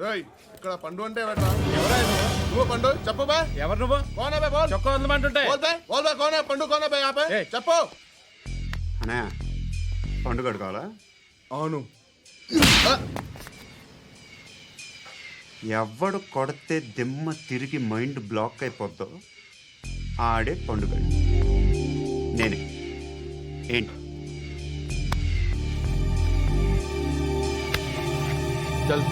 రేయ్ ఇక్కడ పండు అంటే ఎవరా నువ్వు పండు చెప్పు బే ఎవరు నువ్వు కోనే బే బోల్ చొక్కా ఉందమంటుంటే బోల్ బే కోనే పండు కోనే బే ఆపే చెప్పు అనే పండు కడుకోవాలా? అవును ఎవడు కొడితే దిమ్మ తిరిగి మైండ్ బ్లాక్ అయిపోద్దో ఆడే పండుగ. నేనే ఏంటి చల్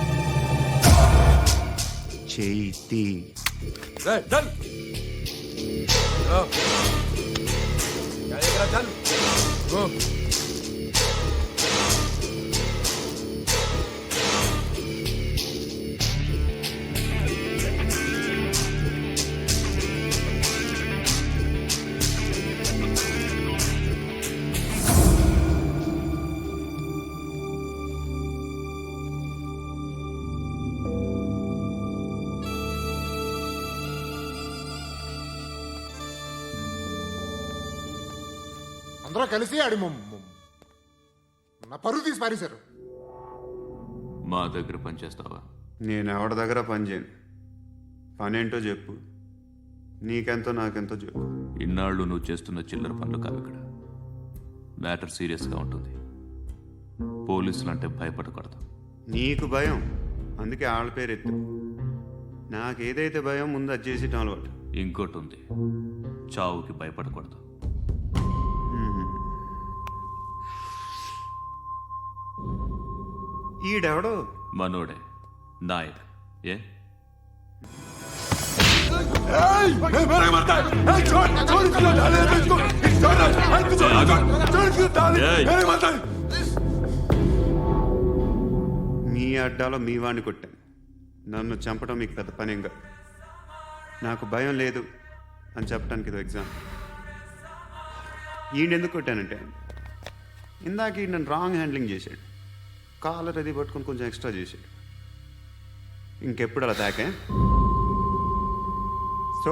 చేతి రే చల్ చల్ అందరూ కలిసి ఆడి నా పరువు తీసి పారేశారు. మా దగ్గర పనిచేస్తావా? నేను ఎవరి దగ్గర పని చేయను. పనేంటో చెప్పు, నీకెంతో నాకెంతో చెప్పు. ఇన్నాళ్ళు నువ్వు చేస్తున్న చిల్లర పనులు కావు ఇక్కడ. మ్యాటర్ సీరియస్గా ఉంటుంది. పోలీసులు అంటే భయపడకూడదు. నీకు భయం, అందుకే ఆళ్ళ పేరు ఎత్తు. నాకేదైతే భయం ముందు అది చేసేటం అలవాటు. ఇంకోటి ఉంది, చావుకి భయపడకూడదు. ఈడెవడో మనోడే నాయక్. ఏ మీ అడ్డాలో మీ వాడిని కొట్టాను. నన్ను చంపడం మీకు పెద్ద పనేం కాదు. నాకు భయం లేదు అని చెప్పడానికి ఇది ఎగ్జాంపుల్. ఈయనెందుకు కొట్టానంటే ఇందాక ఈ నన్ను రాంగ్ హ్యాండ్లింగ్ చేశాడు. కాలర్ అది పట్టుకొని కొంచెం ఎక్స్ట్రా చేశాడు. ఇంకెప్పుడు అలా తాకే. సో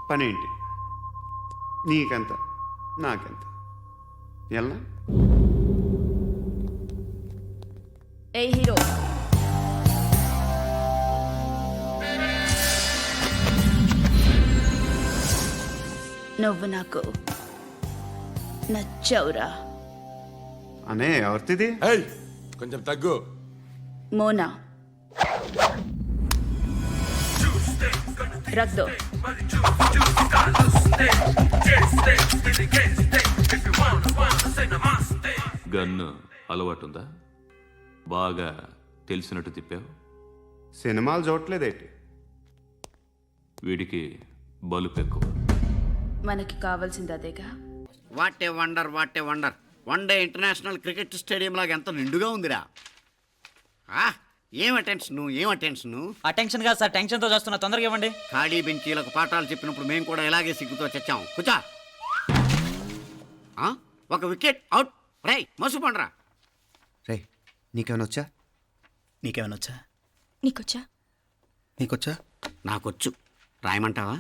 పనేంటి, నీకెంత నాకెంత ఎలా? ఏ హీరో, నువ్వు నాకు నచ్చవురా. అనే ఎవరిది? ఏయ్ కొంచెం తగ్గు. మోనా రక్ దో. గన్ను అలవాటుందా? బాగా తెలిసినట్టు తిప్పావు. సినిమాలు చూడట్లేదేంటి? వీడికి బలుపు ఎక్కువ. మనకి కావాల్సింది అదేగా. What a wonder, what a wonder. One day international cricket stadium లాగా ఎంత నిండుగా ఉందిరా. ఏం అటెన్షను, ఏం అటెన్షను. అటెన్షన్ కాదు సార్, టెన్షన్తో చేస్తున్నా. తొందరగా ఇవ్వండి. ఖాళీ బెంచీలకు పాఠాలు చెప్పినప్పుడు మేము కూడా ఇలాగే సిగ్గుతో చచ్చాం. కూర్చో. ఒక వికెట్ అవుట్. రై మసు పండ్రా. రే నీకేమైనా వచ్చా? నీకేమైనా వచ్చా? నీకొచ్చా? నీకొచ్చా? నాకొచ్చు. రాయమంటావా?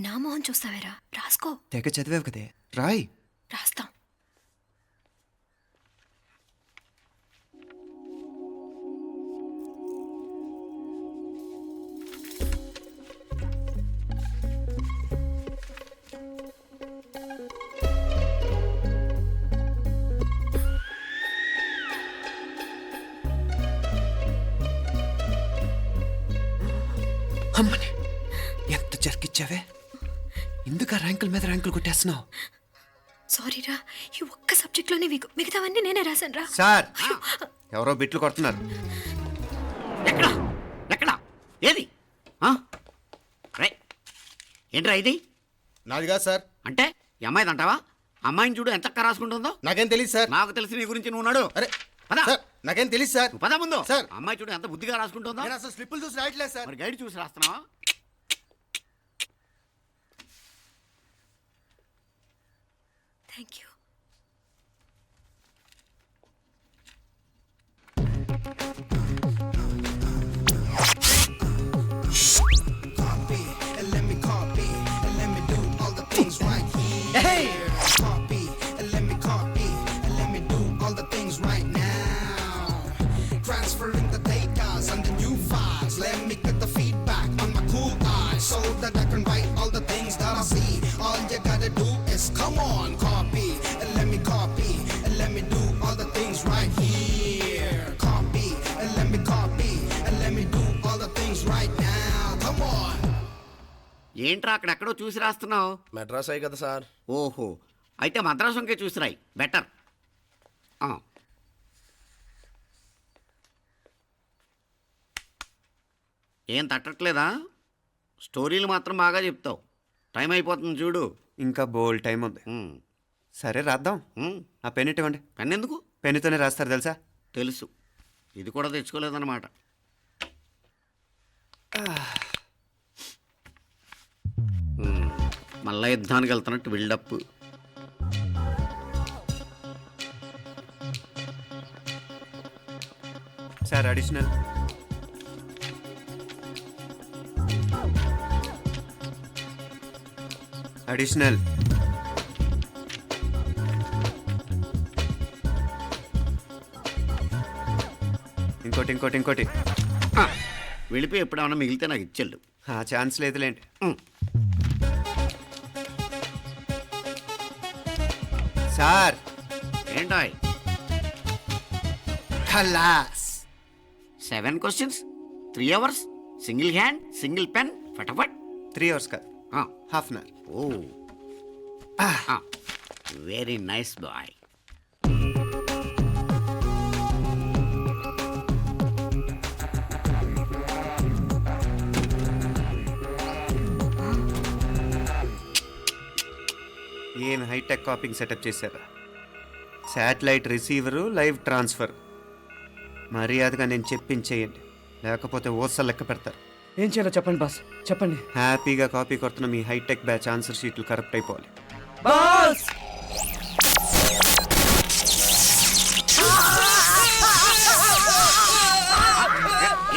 నా మోహన్ చూస్తావేరా, రాసుకో. తెగ చదివావు కదే, రాయ్. రాస్తాం. అమ్మని ఎంత జరికిచ్చావే. ఎందుకు ర్యాంకుల మీద ర్యాంకులు కొట్టేస్తున్నావు? సారీరా, ఈ ఒక్క సబ్జెక్ట్లోనే వీకు, మిగతావన్నీ నేనే రాశాను రా. సార్ ఎవరో బిట్లు కొడుతున్నారు. ఎక్కడా ఎక్కడా ఏది? రై ఏంట్రా ఇది? నాది కాదు సార్. అంటే ఈ అమ్మాయిది అంటావా? అమ్మాయిని చూడు ఎంత రాసుకుంటుందో. నాకేం తెలియదు సార్. నాకు తెలిసి నీ గురించి నువ్వు నాడు. అరే పద. సార్, నాకేం తెలియదు సార్. నువ్వు పద ముందు. సార్. అమ్మాయి చూడు ఎంత బుద్ధిగా రాసుకుంటుందో. నేను అసలు స్లిప్పులు చూసి రాయట్లేదు సార్. మరి గైడ్ చూసి రాస్తున్నావా? Thank you. ఏంట్రా అక్కడెక్కడో చూసి రాస్తున్నావు? మెడ్రాస్ అయ్యి కదా సార్. ఓహో, అయితే మద్రాసు చూసి రాయి, బెటర్. ఏం తట్టట్లేదా? స్టోరీలు మాత్రం బాగా చెప్తావు. టైం అయిపోతుంది చూడు. ఇంకా బోల్డ్ టైం ఉంది. సరే రాద్దాం. ఆ పెన్ ఇవ్వండి. పెన్ ఎందుకు? పెన్నుతోనే రాస్తారు తెలుసా? తెలుసు. ఇది కూడా తెచ్చుకోలేదన్నమాట. మళ్ళా యుద్ధానికి వెళ్తున్నట్టు బిల్డప్. Sir additional. అడిషనల్. ఇంకోటి ఇంకోటి ఇంకోటి. వెళ్ళిపోయి ఎప్పుడేమన్నా మిగిలితే నాకు ఇచ్చెళ్ళు. ఆ ఛాన్స్ లేదులేండి. సార్ ఏంటాయ్? ఖలాస్. 7 questions, 3 hours, single hand, single pen, ఫటాఫట్. 3 hours కాదు, half an hour. Oh, very nice boy. ఏం హైటెక్ కాపింగ్ సెటప్ చేశారా? Satellite receiver, live transfer. మర్యాదగా నేను చెప్పించేయండి, లేకపోతే ఓసలు లెక్క పెడతారు. ఏం చేయాలో చెప్పండి బాస్, చెప్పండి. హ్యాపీగా కాపీ కొడుతున్న మీ హైటెక్ బ్యాచ్ ఆన్సర్ షీట్లు కరెక్ట్ అయిపోవాలి. బాస్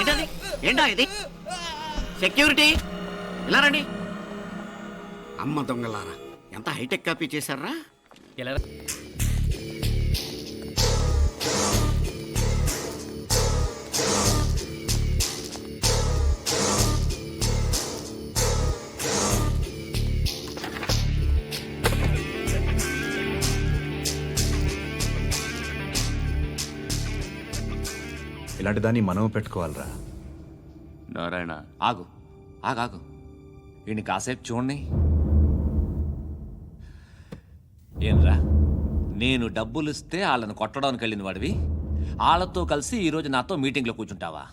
ఏంటది? ఏంటా ఇది? సెక్యూరిటీ ఇలా రండి. అమ్మ దొంగలారా, ఎంత హైటెక్ కాపీ చేశారా? ఎలా ఇలాంటి దాన్ని మనం పెట్టుకోవాలరా. నారాయణ ఆగు ఆగాగు, వీడిని కాసేపు చూడండి. ఏంరా, నేను డబ్బులు ఇస్తే వాళ్ళని కొట్టడానికి వెళ్ళిన వాడివి, వాళ్ళతో కలిసి ఈరోజు నాతో మీటింగ్లో కూర్చుంటావా?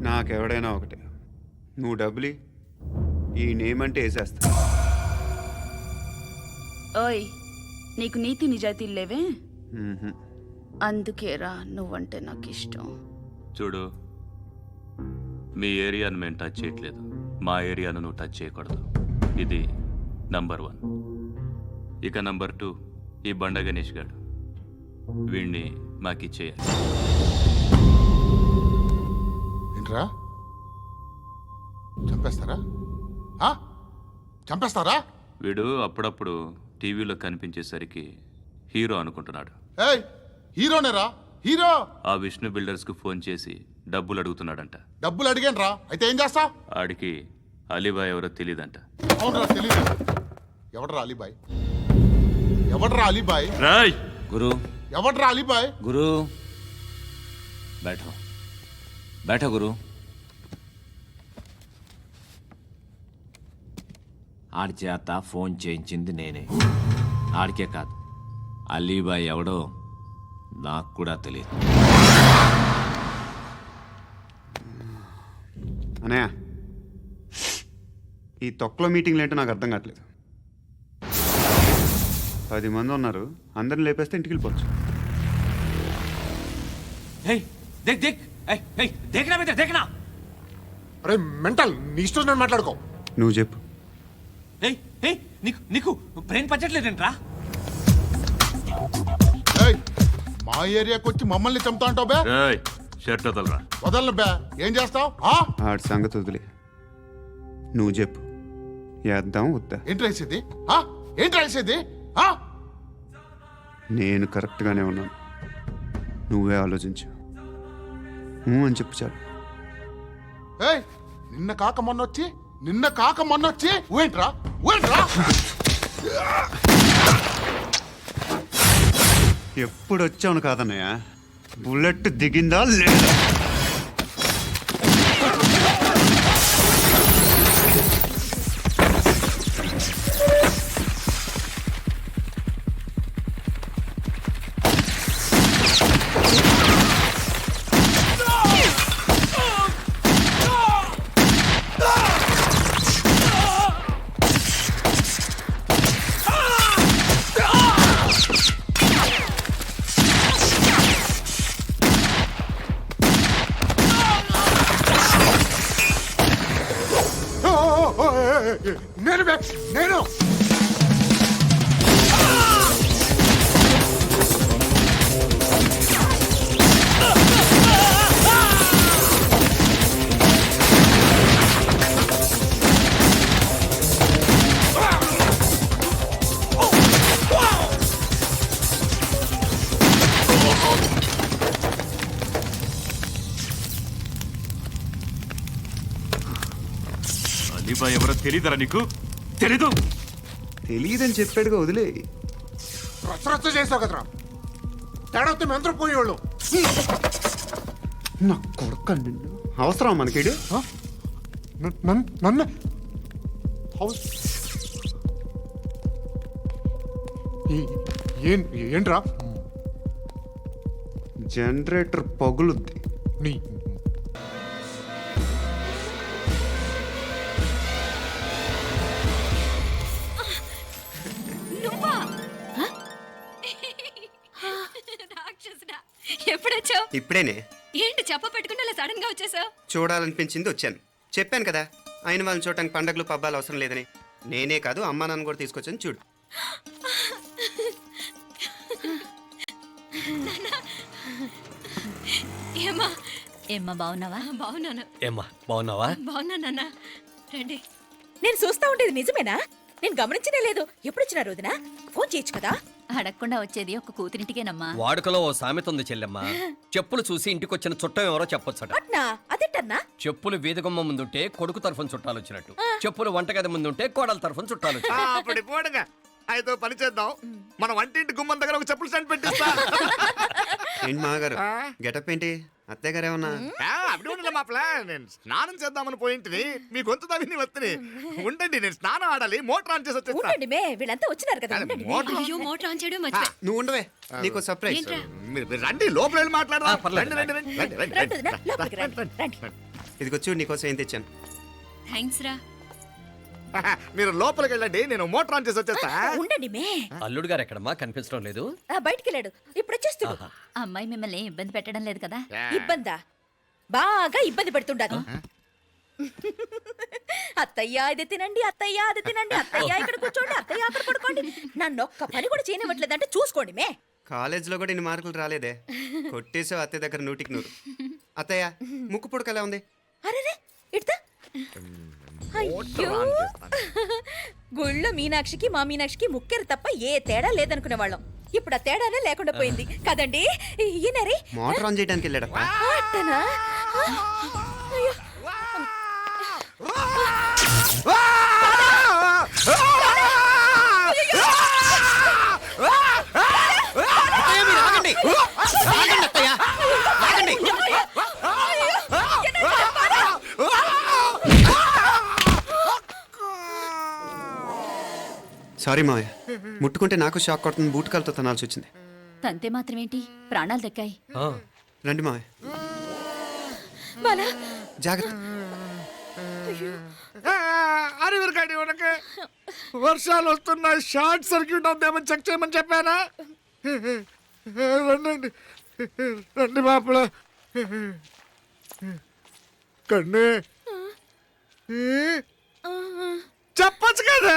నాకెవడైనా ఒకటే, నువ్వు డబ్బులి, ఈ నేమ్ అంటే వేసేస్తా. ఓయ్, నీకు నీతి నిజాయితీలు లేవే? మ్మ్హ. అందుకేరా నువ్వంటే నాకు ఇష్టం. చూడు, మీ ఏరియాను మేము టచ్ చేయట్లేదు, మా ఏరియాను నువ్వు టచ్ చేయకూడదు. ఇది నంబర్ 1. ఇక నంబర్ 2, ఈ బండ గణేష్ గారు, వీణ్ణి మాకిచ్చేయాలి. ఏంట్రా, చంపేస్తారా? చంపేస్తారా? వీడు అప్పుడప్పుడు టీవీలో కనిపించేసరికి హీరో అనుకుంటున్నాడు. ఏయ్, హీరోనేరా, హీరో. ఆ విష్ణు బిల్డర్స్కు ఫోన్ చేసి డబ్బులు అడుగుతున్నాడంట. డబ్బులు అడిగాను రా, అయితే ఏం చేస్తా? ఆడికి అలీబాయ్ ఎవరో తెలియదంట. అవునరా, తెలీదు. ఎవడరా అలీబాయ్? ఎవడరా అలీబాయ్? రాయ్ గురు, ఎవడరా అలీబాయ్? గురు बैठो बैठो గురు. ఆడి చేత ఫోన్ చేయించింది నేనే. ఆడికే కాదు, అలీబాయ్ ఎవడో నాకు కూడా తెలియదు. అనయ్య, ఈ తొక్కలో మీటింగ్లు ఏంటో నాకు అర్థం కావట్లేదు. 10 మంది ఉన్నారు, అందరిని లేపేస్తే ఇంటికి వెళ్ళిపోవచ్చు. देख देख देखना बेटा देखना. అరే మెంటల్, నీ ఇష్టం నేను మాట్లాడుకో. నువ్వు చెప్పు. నీకు నీకు బ్రెయిన్ పచ్చట్లేదంట్రా. ఏయ్, మా ఏరియాకి వచ్చి మమ్మల్ని చంపుతా అంటావు బే రేయ్ షర్ట్ వదలరా. వదలను బే ఏం చేస్తావు ఆడి సంగతి వదిలే, నువ్వు చెప్పు, వేద్దాం వద్దా? ఏంటి రాసేది ఏంటి రాసేది నేను కరెక్ట్గానే ఉన్నాను, నువ్వే ఆలోచించు. అని చెప్పు చాలు. ఏయ్ నిన్న కాక మొన్నొచ్చి ఊయంట్రా ఎప్పుడు వచ్చావును కాదన్నయ్య, బుల్లెట్ దిగిందా లేదా? నేను బే నేను అలీబాయ్ ఎవరో తెలీదరా నీకు? తెలీదు. తెలియదని చెప్పాడుగా, వదిలే. రచ్చ చేసావు కదరా తేడా వస్తే మెంతరం పోయేవాళ్ళు నా కొడుకు నిన్ను అవసరం మనకిడు. నన్ను హౌస్ ఏంట్రా జనరేటర్ పగులుద్ది. నీ ఎప్పుడొచ్చావు? ఇప్పుడేనే ఏంటి చెప్ప పెట్టుకుంటే సడన్ గా వచ్చేసావు? చూడాలనిపించింది వచ్చాను. చెప్పాను కదా, అయిన వాళ్ళని చూడటానికి పండగలు పబ్బాలు అవసరం లేదని. నేనే కాదు, అమ్మా నాన్న కూడా తీసుకొచ్చాను, చూడు. ఏమ్మా ఏమ్మా బాగున్నావా? బాగున్నాను. ఏమ్మా బాగున్నావా? బాగున్నానన్నా రండి. నేను చూస్తా ఉండేది నిజమేనా? నేను గమనించనే లేదు. ఎప్పుడొచ్చినా రోజున ఫోన్ చేయొచ్చు కదా. అడగకుండా వచ్చేది ఒక కూతురింటికేనమ్మా. వాడుకలో ఓ సామెత ఉంది చెల్లెమ్మ, చెప్పులు చూసి ఇంటికొచ్చిన చుట్టం ఎవరో చెప్పొచ్చట. అట్నా? అదేంటన్నా? చెప్పులు వీధగుమ్మ ముందుంటే కొడుకు తరఫున చుట్టాలు వచ్చినట్టు, చెప్పులు వంటగది ముందుంటే కోడల తరఫున చుట్టాలు వచ్చినట్టు. అప్పుడు పోడుగా అయితే పని చేద్దాం, మన వంటింటి గుమ్మం దగ్గర ఒక చెప్పులు స్టాండ్ పెట్టిస్తా. ఏంటి మామగారు గెటప్ ఏంటి? అత్తయ్య గారు ఏమన్నా? అప్పుడు ఉండలే మా ప్లాన్. నేను స్నానం చేద్దామని పోయింటిని, మీ గొంతు తవ్వి వస్తుంది. ఉండండి, నేను స్నానం ఆడాలి, మోటార్ ఆన్ చేసి వచ్చేస్తా. ఉండండి మే, వీళ్ళంతా వచ్చినారు కదా. ఉండండి మే. మోటార్ అయ్యో మోటార్ ఆన్ చేయడం మర్చిపోయా. నువ్వు ఉండవే, నీకు సర్ప్రైజ్. మీరు రండి, లోపల వెళ్ళి మాట్లాడదాం. పర్లేదు. రండి, రండి, రండి, రండి, రండి, రండి వదినా, రండి. లోపలికి రండి, రండి. ఇదిగో చూడు, నీకోసం ఏం తెచ్చాను. థ్యాంక్స్ రా. మీరు లోపలికి వెళ్ళండి, నేను మోటార్ ఆన్ చేసి వచ్చేస్తా. ఉండండి మే. అల్లుడు గారు ఎక్కడమ్మా? కనిపించడం లేదు. బయటికి వెళ్ళాడు, ఇప్పుడు వచ్చేస్తాడు. ఆహా. అమ్మాయి మిమ్మల్ని ఇబ్బంది పెట్టడం లేదు కదా? యా. ఇబ్బందా? బాగా ఇబ్బంది పెడుతుండదు. అత్తయ్య ఇది తినండి, అత్తయ్య అది తినండి, అత్తయ్య ఇక్కడ కూర్చోండి, అత్తయ్య అక్కడ పడుకోండి. నన్ను ఒక్క పని కూడా చేయనివ్వట్లేదంటే చూసుకోండి మే. కాలేజీలో కూడా ఇన్ని మార్కులు రాలేదే. కొట్టేసావు అత్తయ్య దగ్గర 100కి 100. అత్తయ్య ముక్కు పుడక ఎలా ఉంది? అరే ఇడతా. అయ్యో, గుళ్ళో మీనాక్షికి మా మీనాక్షికి ముక్కెరు తప్ప ఏ తేడా లేదనుకునే వాళ్ళం. ఇప్పుడు ఆ తేడానే లేకుండా పోయింది కదండి. ఈయనరి మోటార్ ఆన్ చేయడానికి వెళ్ళాడప్ప. అట్టనా? అయ్యో. సారీ మావయ్య, ముట్టుకుంటే నాకు షాక్ కొడుతుంది, బూట్ కాలుతో తనాల్సి వచ్చింది. తంతే మాత్రమేంటి, ప్రాణాలు దక్కాయి. రండి మావయ్య, బాలా జాగ్రత్త. అరవిరకాడి ఉనకే వర్షాలు వస్తున్నాయి, షార్ట్ సర్క్యూట్ అవుతామని చెక్ చేయమని చెప్పానా? రండి రండి మాపల కన్నే చెప్పచ్చు కదా.